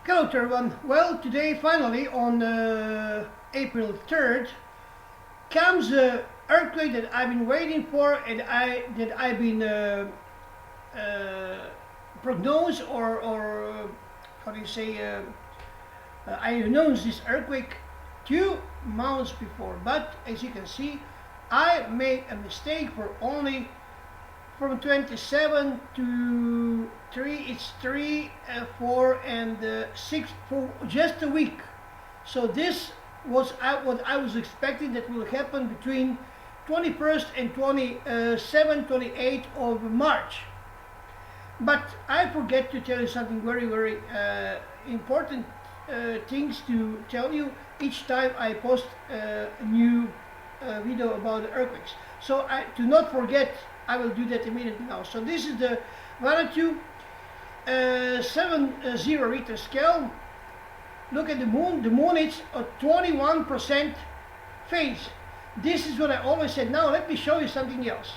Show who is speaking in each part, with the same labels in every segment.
Speaker 1: Hello to everyone. Well, today finally on April 3rd comes the earthquake that I've been waiting for and I've been prognosed or how do you say I announced this earthquake 2 months before, but as you can see I made a mistake for only from 27 to 3, it's 3, 4 and 6 for just a week. So this was what I was expecting that will happen between 21st and 28th of March. But I forget to tell you something very important things to tell you each time I post a new video about the earthquakes. So to not forget, I will do that immediately now. So this is the Vanatu 7.0 Richter scale. Look at the moon. The moon is a 21% phase. This is what I always said. Now let me show you something else.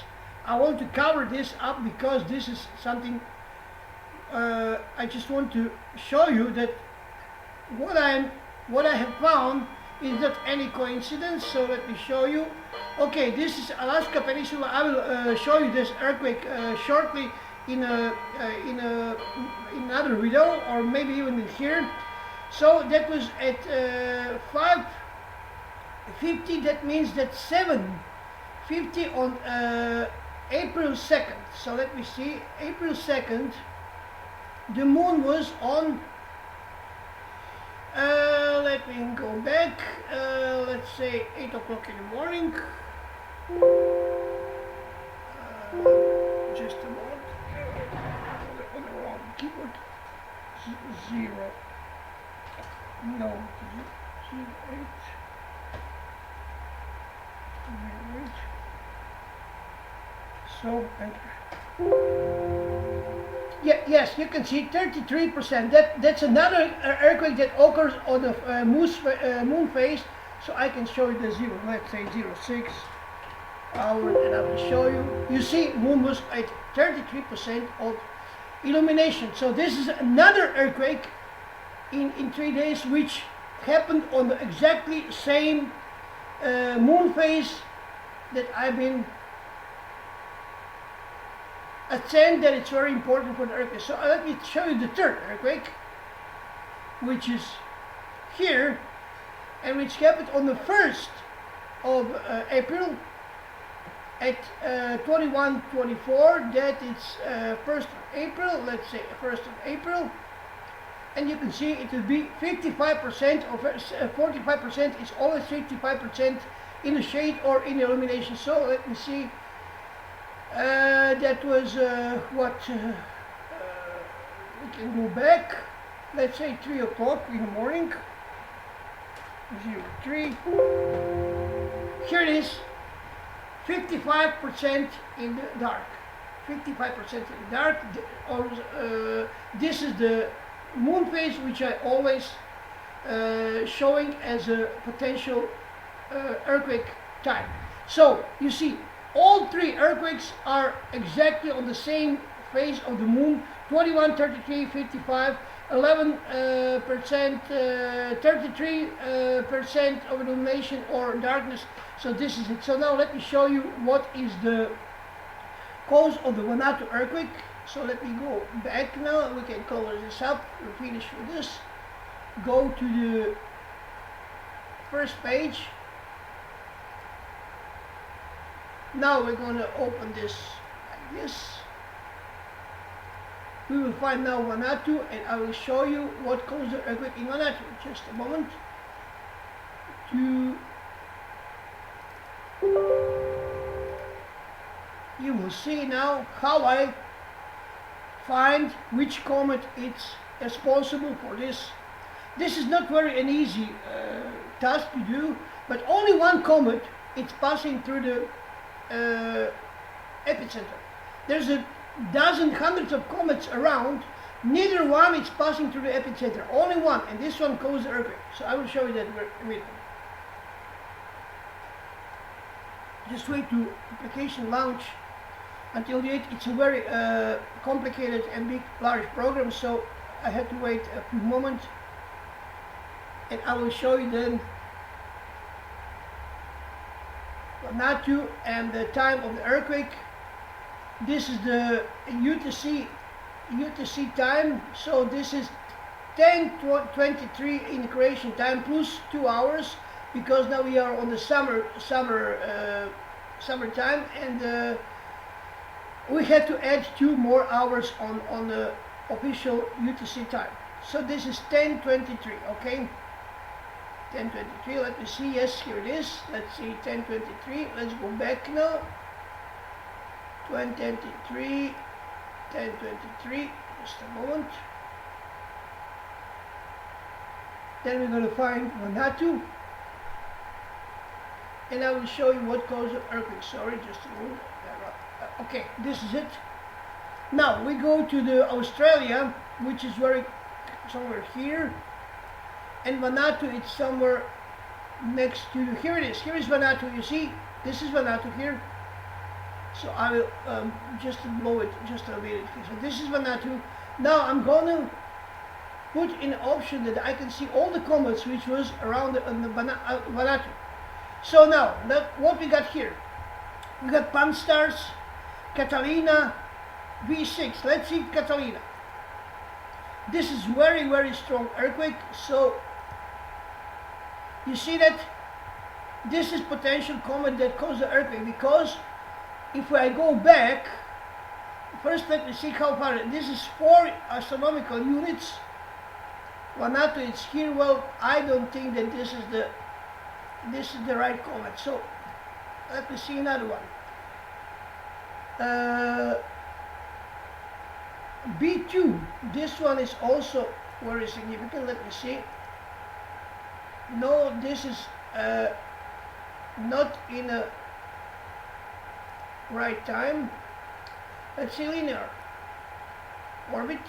Speaker 1: I want to cover this up because this is something I just want to show you that what I have found is not any coincidence. So let me show you. Okay, this is Alaska Peninsula. I will show you this earthquake shortly in another video, or maybe even in here. So that was at 5:50. That means that 7:50 on April 2nd. So let me see. April 2nd, the moon was on. Let me go back. Let's say 8 o'clock in the morning. Just a moment. On the wrong keyboard. 0. No. 08. So enter. Yeah, yes, you can see 33%. That's another earthquake that occurs on the moon phase. So I can show you the 0. Let's say 06 hour, and I will show you. You see, moon was at 33% of illumination. So this is another earthquake in 3 days, which happened on the exactly same moon phase that I've been saying that it's very important for the earthquake. So let me show you the third earthquake, which is here, and which happened on the 1st of April at 21:24. That is 1st of April. Let's say 1st of April, and you can see it will be 55% or 45%. It's always 55% in the shade or in the illumination. So let me see. That was what we can go back. Let's say 3 o'clock in the morning. 03. Here it is. 55% in the dark. 55% in the dark. This is the moon phase, which I always showing as a potential earthquake time. So you see, all 3 earthquakes are exactly on the same phase of the moon: 21, 33, 55, 11%, 33% of illumination or darkness. So this is it. So now let me show you what is the cause of the Vanatu earthquake. So let me go back now. We can color this up. We'll finish with this. Go to the first page. Now we're going to open this like this. We will find now Vanatu, and I will show you what caused the earthquake in Vanatu. Just a moment. You will see now how I find which comet is responsible for this. This is not very an easy task to do, but only one comet is passing through the epicenter. There's a dozen, hundreds of comets around. Neither one is passing through the epicenter. Only one, and this one caused the earthquake. So I will show you that immediately. Just wait to application launch until the 8th. It's a very complicated and large program, so I had to wait a few moments. and I will show you then Vanatu and the time of the earthquake. This is the UTC time, so this is 10:23 in Croatian time plus 2 hours, because now we are on the summertime, and we had to add 2 more hours on the official UTC time. So this is 10:23, okay? 10:23, let me see, yes, here it is. Let's see, 10:23, let's go back now. 10:23, 10:23, just a moment. Then we're going to find Vanatu, and I will show you what caused the earthquake. Sorry, just a moment. Okay, this is it. Now we go to the Australia, which is somewhere here, and Vanatu it's somewhere next to, here it is. Here is Vanatu. You see, this is Vanatu here. So I will just blow it just a bit. So this is Vanatu. Now I'm going to put in an option that I can see all the comets which was around the Vanatu. So now, what we got here? We got Panstarrs, Catalina, V6. Let's see Catalina. This is very strong earthquake. So you see that this is potential comet that caused the earthquake, because if I go back, first let me see how far. This is 4 astronomical units. Vanatu is here. Well, I don't think that this is the right comet. So let me see another one. B2. This one is also very significant. Let me see. No, this is not in a right time. Let's see, linear orbit.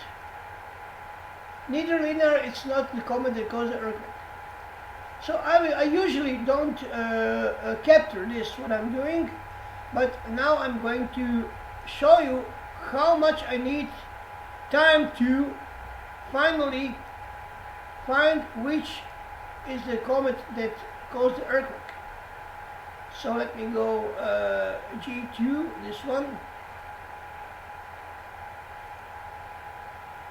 Speaker 1: Neither linear, it's not the comet that caused the earthquake. So I usually don't capture this, what I'm doing, but now I'm going to show you how much I need time to finally find which is the comet that caused the earthquake. So let me go G2, this one.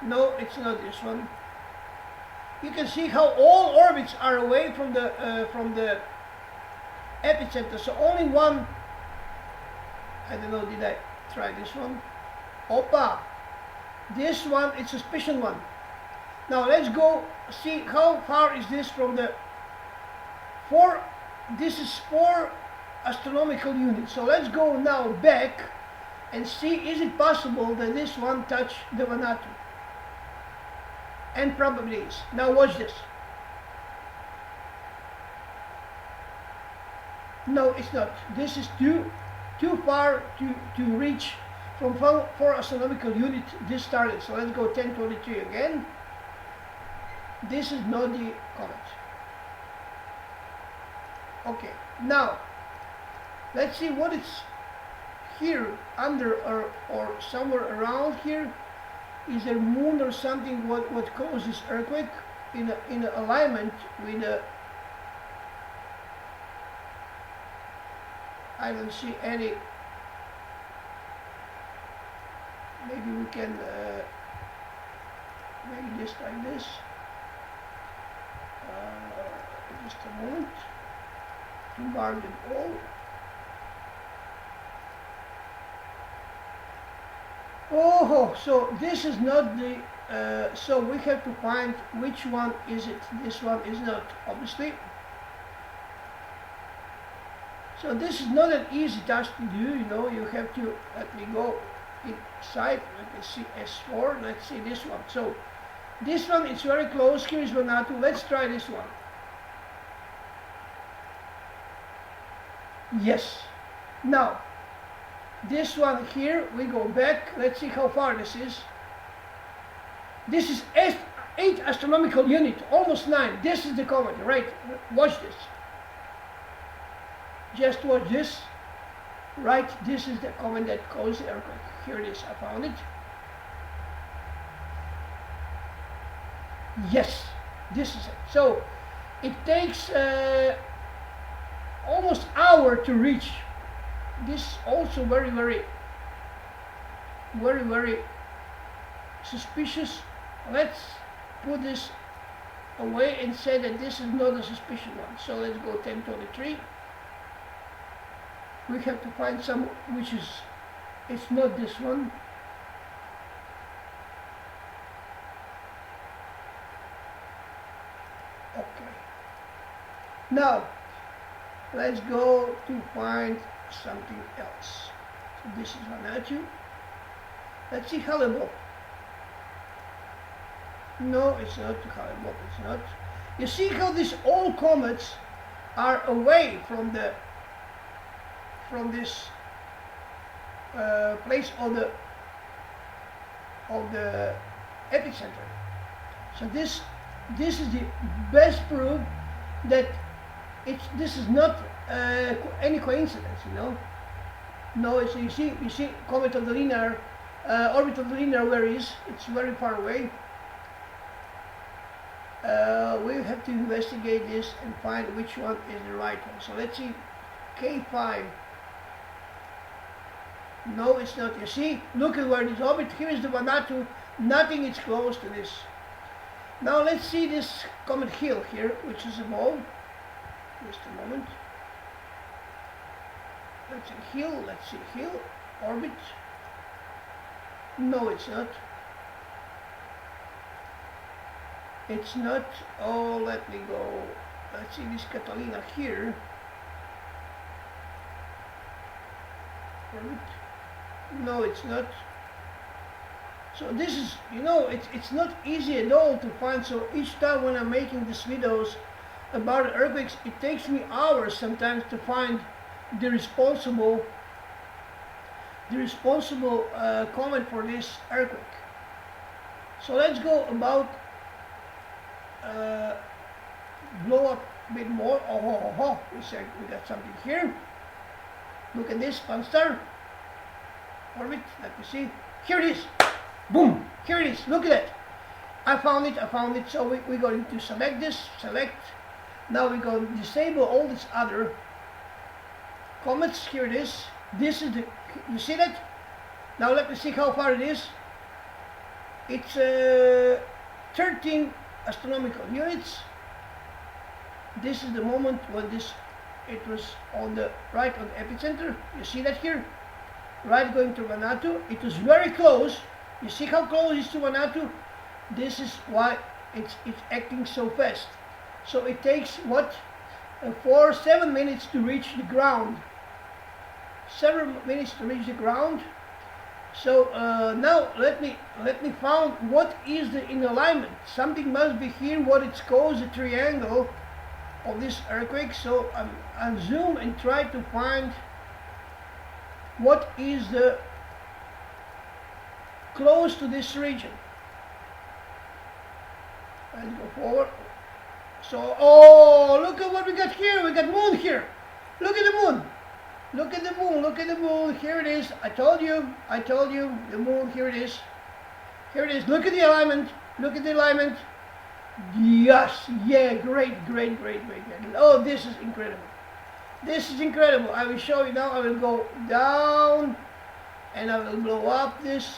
Speaker 1: No, it's not this one. You can see how all orbits are away from the epicenter. So only one. I don't know. Did I try this one? Opa, this one. It's a suspicion one. Now let's go see how far is this from the 4. This is 4 astronomical units. So let's go now back and see, is it possible that this one touched the Vanatu? And probably is. Now watch this. No, it's not. This is too far to reach from 4 astronomical unit this target. So let's go 1023 again. This is not the comet. Okay, now let's see what is here under or somewhere around here. Is there moon or something what caused this earthquake in a alignment with a, I don't see any. Maybe we can make this like this. Just a moment to mark them all. Oh, so this is not the, so we have to find which one is it. This one is not, obviously. So this is not an easy task to do, you know, you have to, let me go inside, let me see S4, let's see this one. So this one is very close, here is Vanatu, let's try this one. Yes. Now, this one here, we go back, let's see how far this is. This is 8 astronomical unit, almost 9. This is the comet, right? Watch this. Just watch this. Right, this is the comet that caused the earthquake. Here it is, I found it. Yes, this is it. So, It takes almost hour to reach. This also very suspicious. Let's put this away and say that this is not a suspicious one. So let's go 1023. We have to find some which is, it's not this one. Okay. Now let's go to find something else. So this is Vanatu. Let's see Hallebop. No, it's not Hallebop, it's not. You see how these all comets are away from the this place of the epicenter. So this is the best proof that this is not any coincidence, you know. No, it's, you see comet of the linear orbit of the linear, where is it's very far away. We have to investigate this and find which one is the right one. So let's see, K5. No, it's not. You see, look at where this orbit. Here is the Vanatu. Nothing is close to this. Now let's see this Comet Hill here, which is a mole. Just a moment. Let's see Hill. Let's see Hill orbit. No, it's not. It's not. Oh, let me go. Let's see this Catalina here. Orbit. No, it's not. So this is, you know, it's not easy at all to find. So each time when I'm making these videos about earthquakes, it takes me hours sometimes to find the responsible comet for this earthquake. So let's go about blow up a bit more. Oh, we got something here. Look at this Panstarrs orbit. Let me see. Here it is. Boom. Here it is. Look at that. I found it. So we're going to select this. Select. Now we're going to disable all these other comets. Here it is. This is the. You see that? Now let me see how far it is. It's 13 astronomical units. This is the moment when it was on the right on the epicenter. You see that here? Right going to Vanatu. It was very close. You see how close it is to Vanatu? This is why it's acting so fast. So it takes what? 7 minutes to reach the ground. 7 minutes to reach the ground. So now let me find what is the in alignment. Something must be here. What it's called the triangle of this earthquake. So I'll zoom and try to find what is the close to this region. Let's go forward. So, oh, look at what we got here. We got moon here. Look at the moon. Look at the moon. Look at the moon. Here it is. I told you. The moon. Here it is. Here it is. Look at the alignment. Look at the alignment. Yes. Yeah. Great. Oh, this is incredible. This is incredible. I will show you now. I will go down and I will blow up this.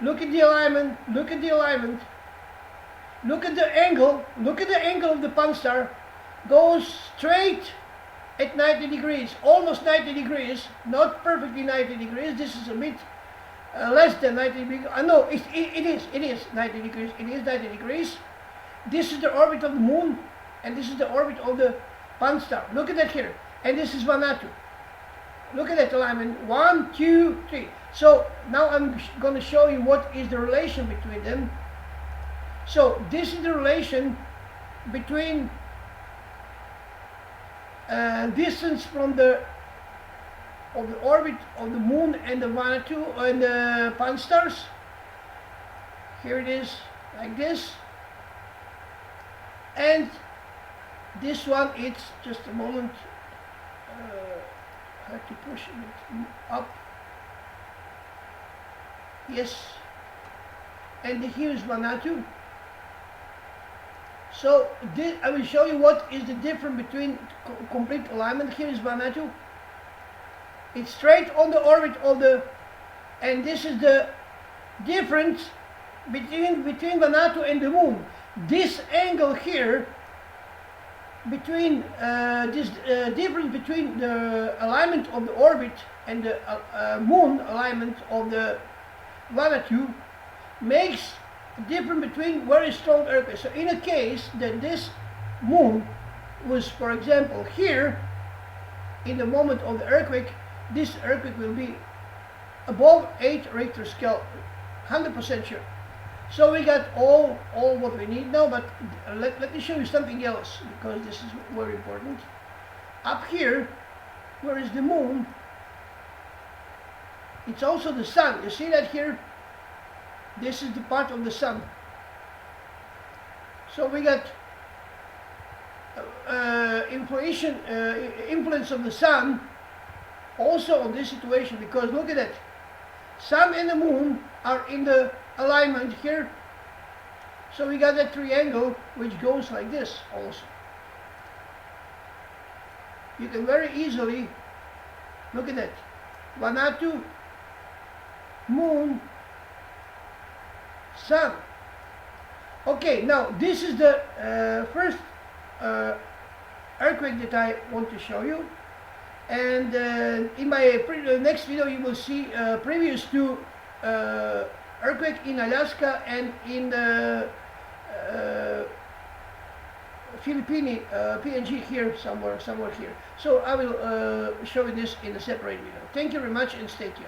Speaker 1: Look at the alignment. Look at the alignment. Look at the angle. Look at the angle of the Panstarrs. Goes straight at 90 degrees. Almost 90 degrees. Not perfectly 90 degrees. This is a bit less than 90 degrees. No, it is 90 degrees. It is 90 degrees. This is the orbit of the moon. And this is the orbit of the Panstarrs. Look at that here. And this is Vanatu. Look at that alignment. 1, 2, 3. So now I'm going to show you what is the relation between them. So this is the relation between distance from the orbit of the moon and the Vanatu and the Panstarrs. Here it is, like this. And this one, it's just a moment. I have to push it up. Yes. And here is Vanatu. So I will show you what is the difference between complete alignment. Here is Vanatu. It's straight on the orbit of the, and this is the difference between Vanatu and the moon. This angle here between this difference between the alignment of the orbit and the moon alignment of the Vanatu makes a difference between very strong earthquakes. So in a case that this moon was, for example, here in the moment of the earthquake, this earthquake will be above 8 Richter scale, 100% sure. So we got all what we need now, but let me show you something else, because this is very important. Up here, where is the moon, it's also the sun. You see that here? This is the part of the sun. So we got influence of the sun also on this situation, because look at it. Sun and the moon are in the alignment here. So we got that triangle which goes like this also. You can very easily look at that. Vanatu, moon, sun. Okay, now this is the first earthquake that I want to show you. And in my next video you will see previous to earthquake in Alaska and in the Philippine PNG here, somewhere here. So I will show you this in a separate video. Thank you very much and stay tuned.